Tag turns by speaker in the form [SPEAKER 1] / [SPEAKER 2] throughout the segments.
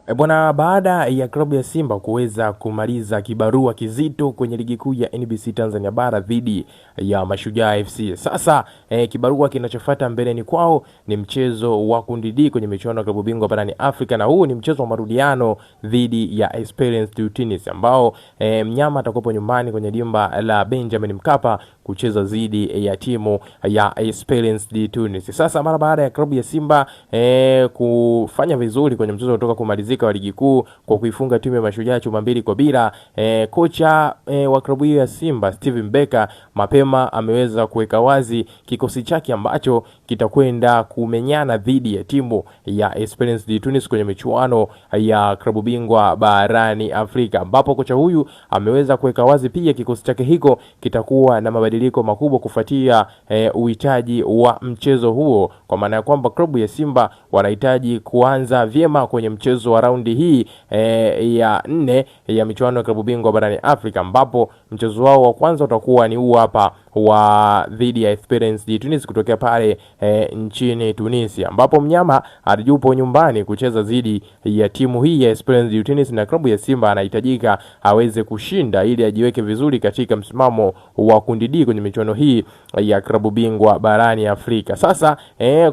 [SPEAKER 1] Bwana, baada ya klabu ya Simba kuweza kumaliza kibarua kizito kwenye ligi kuu ya NBC Tanzania Bara dhidi ya Mashujaa FC. Sasa kibarua kinachofuata mbeleni kwao ni mchezo wa kundi D kwenye michuano ya klabu bingwa barani Afrika, na huu ni mchezo wa marudiano dhidi ya Esperance de Tunis ambao mnyama atakuwa nyumbani kwenye dimba la Benjamin Mkapa kucheza dhidi ya timu ya Esperance de Tunis. Sasa mara baada ya klabu ya Simba kufanya vizuri kwenye mchezo kutoka kumalizika wa ligi kuu kwa kuifunga timu ya Mashujaa chuma 2-0, kocha wa klabu hiyo ya Simba Steven Becker mapema ameweza kuweka wazi kikosi chake ambacho kitakwenda kumenyana dhidi ya timu ya Esperance de Tunis kwenye michuano ya klabu bingwa barani Afrika, ambapo kocha huyu ameweza kuweka wazi pia kikosi chake hiko kitakuwa na mabadiliko makubwa kufuatia uhitaji wa mchezo huo, kwa maana ya kwamba klabu ya Simba wanahitaji kuanza vyema kwenye mchezo wa raundi hii ya 4 ya michuano ya klabu bingwa barani Afrika, ambapo mchezo wao wa kwanza utakuwa ni huu hapa wa dhidi ya Esperance de Tunis kutokea pale nchini Tunisia, ambapo mnyama alijupo nyumbani kucheza dhidi ya timu hii ya Esperance de Tunis, na klabu ya Simba anahitajika aweze kushinda ili ajiweke vizuri katika msimamo wa kundi D kwenye michuano hii ya klabu bingwa barani Afrika. Sasa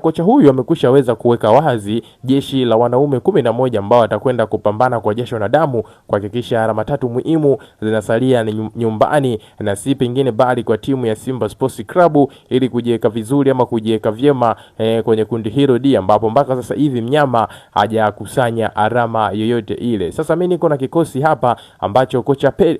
[SPEAKER 1] kocha huyu amekushaweza kuweka wazi jeshi la wanaume 11 ambao watakwenda kupambana kwa jasho na damu kuhakikisha alama 3 muhimu zinasalia nyumbani na si pengine bali kwa timu ya Simba Sports Club ili kujiweka vizuri ama kujiweka vyema kwenye kundi hilo D, ambapo mpaka sasa hivi mnyama hajakusanya alama yoyote ile. Sasa mimi niko na kikosi hapa ambacho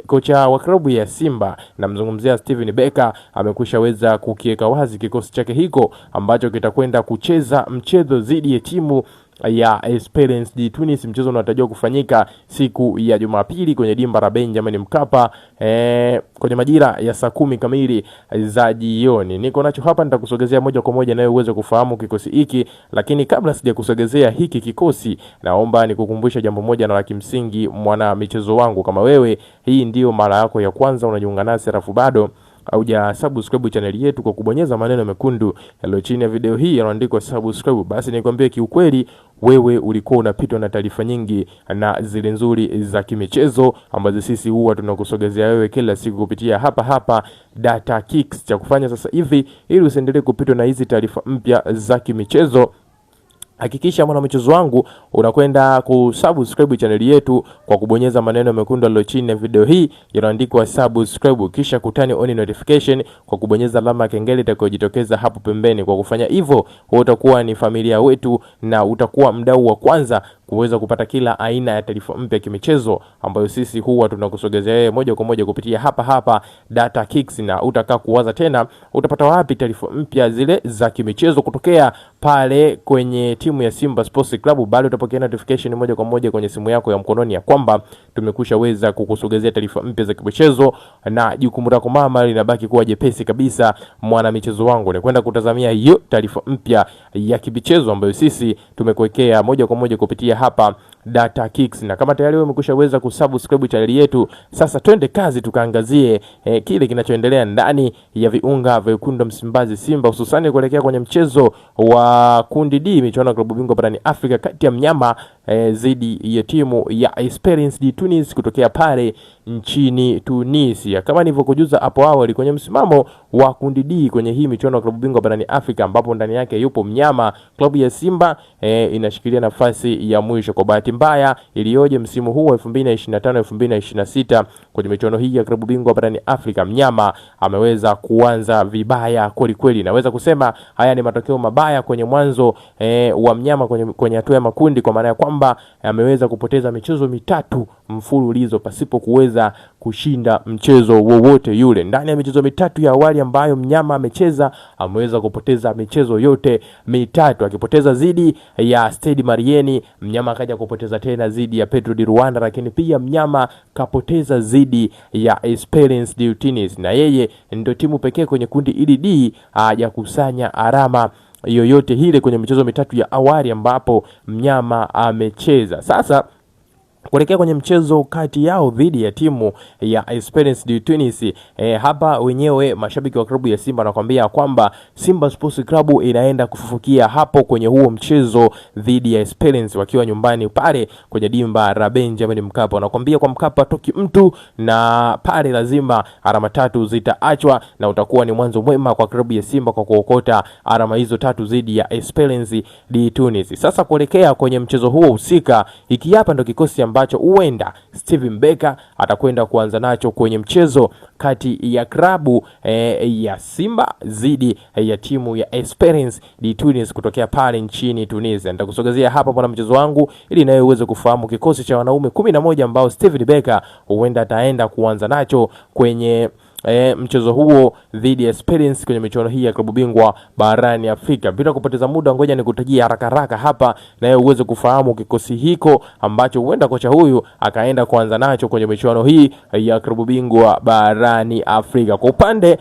[SPEAKER 1] kocha wa klabu ya Simba namzungumzia Steven Becker amekushaweza kukiweka wazi kikosi chake hiko ambacho kitakwenda kucheza mchezo dhidi ya timu ya Esperance de Tunis, mchezo unatarajiwa kufanyika siku ya Jumapili kwenye dimba la Benjamin Mkapa kwenye majira ya saa 10 kamili za jioni. Niko nacho hapa, nitakusogezea moja kwa moja nawe uweze kufahamu kikosi hiki, lakini kabla sijakusogezea hiki kikosi, naomba nikukumbusha jambo moja na la kimsingi, mwana michezo wangu. Kama wewe hii ndio mara yako ya kwanza unajiunga nasi alafu bado hauja subscribe channel yetu kwa kubonyeza maneno mekundu yaliyo chini ya video hii yanaandikwa subscribe, basi nikwambie kiukweli wewe ulikuwa unapitwa na taarifa nyingi na zile nzuri za kimichezo ambazo sisi huwa tunakusogezea wewe kila siku kupitia hapa Data Kicks. Cha kufanya sasa hivi ili usiendelee kupitwa na hizi taarifa mpya za kimichezo, hakikisha mwana mchezo wangu unakwenda kusubscribe channel yetu kwa kubonyeza maneno mekundu yaliyo chini ya video hii yanaandikwa subscribe, kisha kutani on notification kwa kubonyeza alama ya kengele itakayojitokeza hapo pembeni. Kwa kufanya hivyo utakuwa ni familia wetu na utakuwa mdau wa kwanza kuweza kupata kila aina ya taarifa mpya kimichezo ambayo sisi huwa tunakusogezea wewe moja kwa moja kupitia hapa Data Kicks, na utakaa kuwaza tena utapata wapi taarifa mpya zile za kimichezo kutokea pale kwenye timu ya Simba Sports Club, bali utapokea notification moja kwa moja kwenye simu yako ya mkononi ya kwamba tumekushaweza kukusogezea taarifa mpya za kimichezo, na jukumu lako mama linabaki kuwa jepesi kabisa. Mwana michezo wangu ni kwenda kutazamia hiyo taarifa mpya ya kimichezo ambayo sisi tumekuwekea moja kwa moja kupitia hapa Data Kicks. Na kama tayari wewe umekushaweza kusubscribe channel yetu, sasa twende kazi tukaangazie kile kinachoendelea ndani ya viunga vya wekundu Msimbazi Simba, hususan kuelekea kwenye mchezo wa kundi D michuano ya klabu bingwa barani Afrika kati ya mnyama dhidi ya timu ya Esperance de Tunis kutokea pale nchini Tunisia. Kama nilivyokujuza hapo awali, kwenye msimamo wa kundi D kwenye hii michuano ya klabu bingwa barani Afrika ambapo ndani yake yupo mnyama, klabu ya Simba inashikilia nafasi ya mwisho. Kwa bahati mbaya iliyoje msimu huu 2025-2026 kwenye michuano hii ya klabu bingwa barani Afrika, mnyama ameweza kuanza vibaya kweli kweli. Naweza kusema haya ni matokeo mabaya kwenye mwanzo wa mnyama kwenye hatua ya makundi, kwa maana ya kwamba ameweza kupoteza michezo 3 mfululizo pasipo kuweza kushinda mchezo wowote yule. Ndani ya michezo 3 ya awali ambayo mnyama amecheza, ameweza kupoteza michezo yote 3, akipoteza dhidi ya Stade Marieni, mnyama akaja kupoteza tena dhidi ya Petro di Rwanda, lakini pia mnyama kapoteza dhidi ya Esperance de Tunis, na yeye ndio timu pekee kwenye kundi ili D hajakusanya alama yoyote ile kwenye michezo 3 ya awali ambapo mnyama amecheza. Sasa kuelekea kwenye mchezo kati yao dhidi ya timu ya Esperance de Tunis. Hapa wenyewe mashabiki wa klabu ya Simba wanakuambia kwamba Simba Sports Club inaenda kufufukia hapo kwenye huo mchezo dhidi ya Esperance wakiwa nyumbani pale kwenye dimba la Benjamin Mkapa. Wanakuambia kwa Mkapa toki mtu, na pale lazima alama 3 zitaachwa, na utakuwa ni mwanzo mwema kwa klabu ya Simba kwa kuokota alama hizo 3 dhidi ya Esperance de Tunis. Sasa kuelekea kwenye mchezo huo husika, hiki hapa ndo kikosi ambacho huenda Steven Becker atakwenda kuanza nacho kwenye mchezo kati ya klabu ya Simba dhidi ya timu ya Esperance de Tunis kutokea pale nchini Tunisia. Nitakusogezea hapa kwa mchezo wangu ili nawe uweze kufahamu kikosi cha wanaume 11 ambao Steven Becker huenda ataenda kuanza nacho kwenye mchezo huo dhidi ya Esperance kwenye michuano hii ya klabu bingwa barani Afrika. Bila kupoteza muda, ngoja nikutajie haraka hapa na uweze kufahamu kikosi hiko ambacho huenda kocha huyu akaenda kuanza nacho kwenye michuano hii ya klabu bingwa barani Afrika. Kwa upande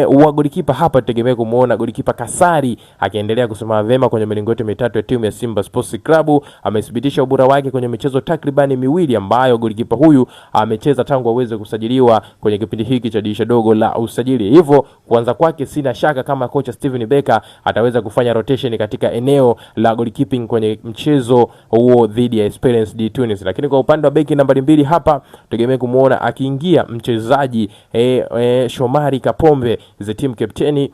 [SPEAKER 1] wa golikipa hapa tutegemea kumuona golikipa Kasari akiendelea kusimama vema kwenye milingoti mitatu ya timu ya Simba Sports Club. Amethibitisha ubora wake kwenye michezo takribani miwili ambayo golikipa huyu amecheza tangu aweze kusajiliwa kwenye kipindi hiki cha dirisha dogo la usajili. Hivyo kuanza kwake sina shaka kama kocha Steven Becker ataweza kufanya rotation katika eneo la goalkeeping kwenye mchezo huo dhidi ya Esperance de Tunis. Lakini kwa upande wa beki nambari 2 hapa tegemea kumuona akiingia mchezaji Shomari Kapombe, the team captain,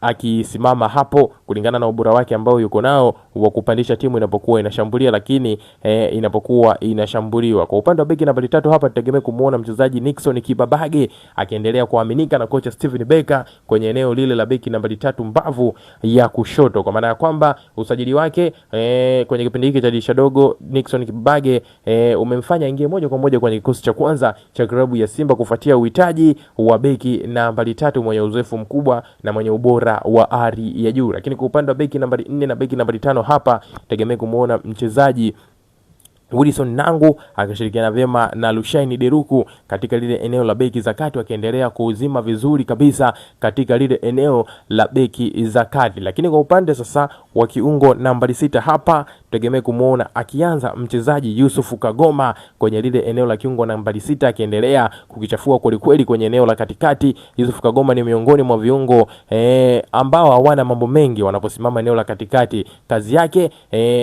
[SPEAKER 1] akisimama hapo kulingana na ubora wake ambao yuko nao wa kupandisha timu inapokuwa inashambulia, lakini inapokuwa inashambuliwa. Kwa upande wa beki nambari 3 hapa tutegemea kumuona mchezaji Nixon Kibabage akiendelea kuaminika na kocha Steven Becker kwenye eneo lile la beki nambari 3 mbavu ya kushoto, kwa maana ya kwamba usajili wake kwenye kipindi hiki cha dirisha dogo Nixon Kibabage umemfanya ingie moja kwa moja kwenye kikosi cha kwanza cha klabu ya Simba kufuatia uhitaji wa beki nambari 3 mwenye uzoefu mkubwa na mwenye ubora wa hali ya juu. Lakini kwa upande wa beki nambari 4 na beki nambari 5 hapa tegemea kumuona mchezaji Wilson Nangu akishirikiana vyema na Lushaini Deruku katika lile eneo la beki za kati, wakiendelea kuuzima vizuri kabisa katika lile eneo la beki za kati. Lakini kwa upande sasa wa kiungo nambari 6 hapa tegemea kumuona akianza mchezaji Yusuf Kagoma kwenye lile eneo la kiungo nambari 6, akiendelea kukichafua kweli kwenye eneo la katikati. Yusuf Kagoma ni miongoni mwa viungo ambao hawana mambo mengi wanaposimama eneo la katikati. Kazi yake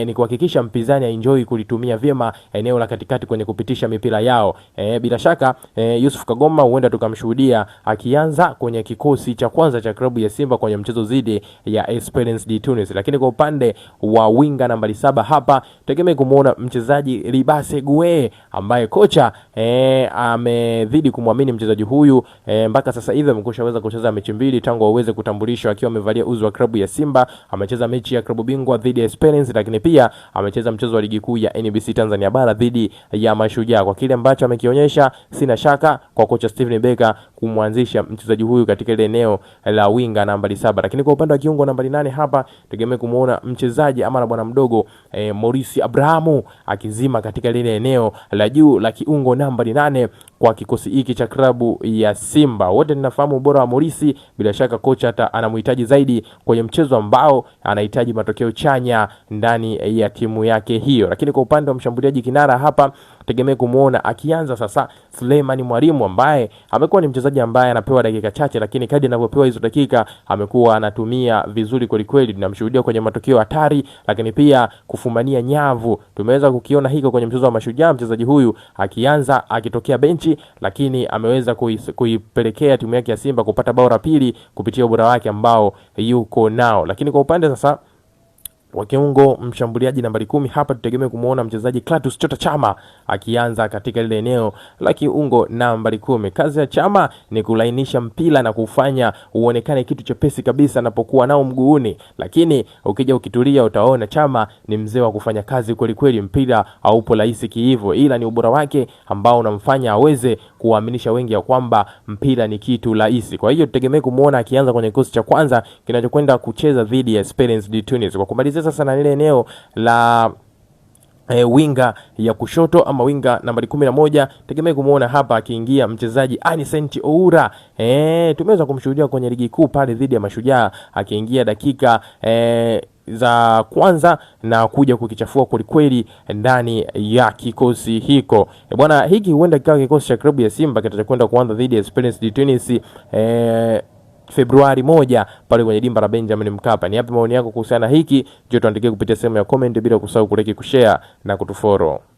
[SPEAKER 1] ni kuhakikisha mpinzani enjoy kulitumia vyema eneo la katikati kwenye kupitisha mipira yao. Bila shaka Yusuf Kagoma huenda tukamshuhudia akianza kwenye kikosi cha kwanza cha klabu ya Simba kwenye mchezo dhidi ya Esperance de Tunis. Lakini kwa upande wa winga nambari 7 hapa tegemea kumuona mchezaji Libase Gue ambaye kocha amezidi kumwamini mchezaji huyu. Mpaka sasa hivi amekushaweza kucheza mechi 2 tangu aweze kutambulishwa akiwa amevalia uzi wa klabu ya Simba. Amecheza mechi ya klabu bingwa dhidi ya Esperance, lakini pia amecheza mchezo wa ligi kuu ya NBC Tanzania Bara dhidi ya Mashujaa. Kwa kile ambacho amekionyesha, sina shaka kwa kocha Steven Becker kumwanzisha mchezaji huyu katika ile eneo la winga nambari 7. Lakini kwa upande wa kiungo nambari 8 hapa tegemea kumuona mchezaji ama na bwana mdogo Maurice Abrahamu akizima katika lile eneo la juu la kiungo nambari 8 kwa kikosi hiki cha klabu ya Simba. Wote tunafahamu ubora wa Maurice, bila shaka kocha anamhitaji zaidi kwenye mchezo ambao anahitaji matokeo chanya ndani ya timu yake hiyo. Lakini kwa upande wa mshambuliaji kinara hapa tegemea kumuona akianza sasa Suleiman Mwalimu ambaye amekuwa ni mchezaji ambaye anapewa dakika chache, lakini kadri anavyopewa hizo dakika amekuwa anatumia vizuri kweli. Tunamshuhudia kwenye matokeo hatari, lakini pia kufumania nyavu. Tumeweza kukiona hiko kwenye mchezo wa Mashujaa, mchezaji huyu akianza akitokea benchi, lakini ameweza kuipelekea timu yake ya Simba kupata bao la pili kupitia ubora wake ambao yuko nao. Lakini kwa upande sasa wa kiungo mshambuliaji nambari 10 hapa tutegemea kumuona mchezaji Clatous Chota Chama akianza katika ile eneo la kiungo nambari 10. Kazi ya Chama ni kulainisha mpira na kufanya uonekane kitu chepesi kabisa anapokuwa nao mguuni, lakini ukija ukitulia utaona Chama ni mzee wa kufanya kazi kweli. Mpira haupo rahisi hivyo, ila ni ubora wake ambao unamfanya aweze kuwaaminisha wengi ya kwamba mpira ni kitu rahisi. Kwa hiyo tutegemea kumuona akianza kwenye kikosi cha kwanza kinachokwenda kucheza dhidi ya Esperance de Tunis. Kwa kumalizia sasa na ile eneo la winga ya kushoto ama winga nambari 11 tegemea kumuona hapa akiingia mchezaji Anicent Oura. Tumeweza kumshuhudia kwenye ligi kuu pale dhidi ya Mashujaa akiingia dakika za kwanza na kuja kukichafua kwelikweli ndani ya kikosi hiko. Bwana, hiki huenda kikawa kikosi cha klabu ya Simba kitakwenda kuanza dhidi ya Esperance de Tunis Februari 1 pale kwenye dimba la Benjamin Mkapa. Ni yapi maoni yako kuhusiana hiki? Je, tuandikie kupitia sehemu ya comment, bila kusahau kulike, kushare na kutufollow.